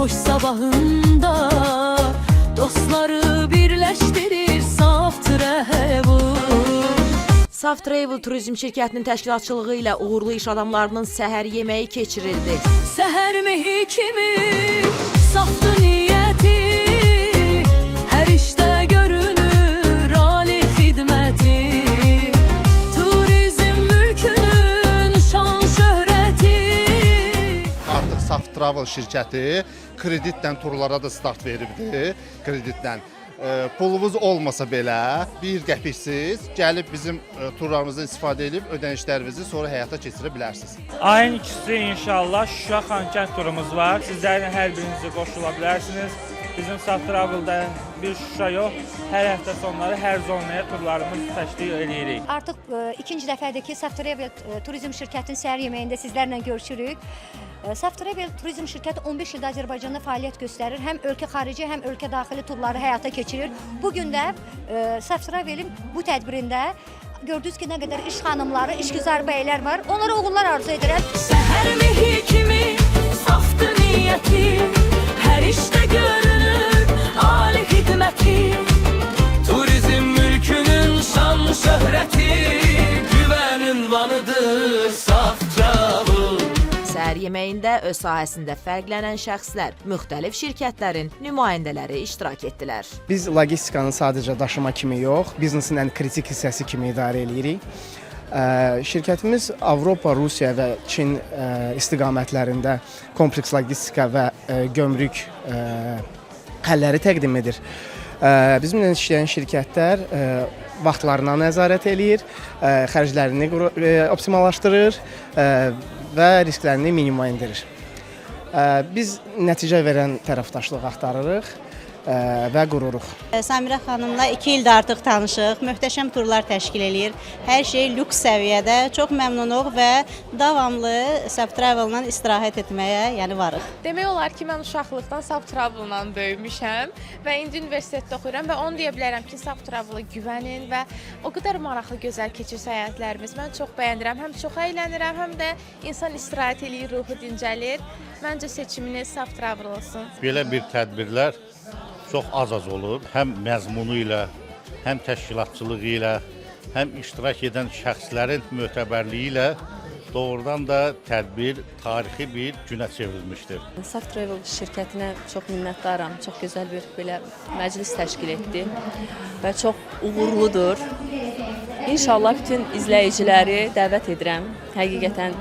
hoş sabahında dostları birleştirir Saf Travel. Saf Travel turizm şirkətinin təşkilatçılığı ilə uğurlu iş adamlarının səhər yeməyi keçirildi. Səhər mehi kimi saftı niyyəti, hər işdə görünür ali xidməti. Turizm mülkünün şan şöhrəti. Artıq Saf Travel şirkəti kreditlə turlara da start veribdi. Kreditlə. Pulunuz olmasa belə bir qəpiksiz gəlib bizim turlarımızdan istifadə edib ödənişlərinizi sonra həyata keçirə bilərsiniz. Ayın ikisi inşallah Şuşa Xankənd turumuz var. Sizlərin hər birinizi qoşula bilərsiniz. Bizim Saf Travel'da bir Şuşa yox, hər həftə sonları hər zonaya turlarımız təşkil edirik. Artıq ikinci dəfədir ki, Saf Travel turizm şirkətinin səhər yeməyində sizlərlə görüşürük. Saf Travel turizm şirkəti 15 ildə Azərbaycanda fəaliyyət göstərir. Həm ölkə xarici, həm ölkə daxili turları həyata keçirir. Bugün də Saf Travel'in bu tədbirində gördünüz ki, nə qədər iş xanımları, işgüzar bəylər var. Onlara uğurlar arzu edirəm. Səhər mehi kimi saftı niyyəti, hər işdə görünür ali xidməti. Turizm mülkünün şan şöhrəti, güvənin vanıdır Saf Travel. Səhər yeməyində öz sahəsində fərqlənən şəxslər, müxtəlif şirkətlərin nümayəndələri iştirak etdilər. Biz logistikanı sadəcə daşıma kimi yox, biznesin ən kritik hissəsi kimi idarə edirik. Şirkətimiz Avropa, Rusiya və Çin istiqamətlərində kompleks logistika və gömrük həlləri təqdim edir. Bizimlə işləyən şirkətlər vaxtlarına nəzarət eləyir, xərclərini optimallaşdırır və risklərini minimuma endirir. Biz nəticə verən tərəfdaşlıq axtarırıq və qururuq. Samirə xanımla 2 ildə artıq tanışıq, möhtəşəm turlar təşkil eləyir. Hər şey lüks səviyyədə, çox məmnunuq və davamlı Saf Travel-la istirahət etməyə varıq. Demək olar ki, mən uşaqlıqdan Saf Travel-la böyümüşəm və indi universitetdə oxuyuram və onu deyə bilərəm ki, Saf Travel-a güvənin və o qədər maraqlı, gözəl keçir səyahətlərimiz. Mən çox bəyənirəm, həm çox əylənirəm, həm də insan istirahət eləyir, ruhu dincəlir. Məncə seçiminiz Saf Travel olsun. Belə bir tədbirlər çox az olub, həm məzmunu ilə, həm təşkilatçılığı ilə, həm iştirak edən şəxslərin mötəbərliyi ilə doğrudan da tədbir tarixi bir günə çevrilmişdir. Saf Travel şirkətinə çox minnətdaram, çox gözəl bir belə məclis təşkil etdi və çox uğurludur. İnşallah bütün izləyiciləri dəvət edirəm, həqiqətən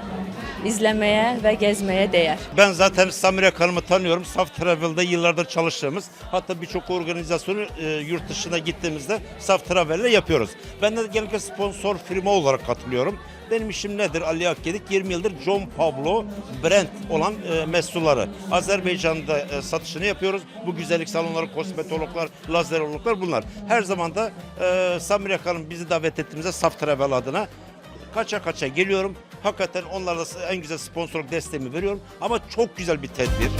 izləməyə və gezməyə dəyər. Ben zaten Samirə Hanım'ı tanıyorum. Saf Travel'da yıllardır çalıştığımız, hatta birçok organizasyonu yurt dışına gittiğimizde Saf Travel'le yapıyoruz. Ben de genellikle sponsor firma olarak katılıyorum. Benim işim nedir? Ali Akgedik 20 yıldır John Pablo brand olan mesulları. Azerbaycan'da satışını yapıyoruz. Bu güzellik salonları, kosmetologlar, lazerologlar bunlar. Her zaman da Samirə Hanım bizi davet ettiğimizde Saf Travel adına kaça geliyorum. Hakikaten onlara en güzel sponsorluk desteğimi veriyorum. Ama çok güzel bir tedbir.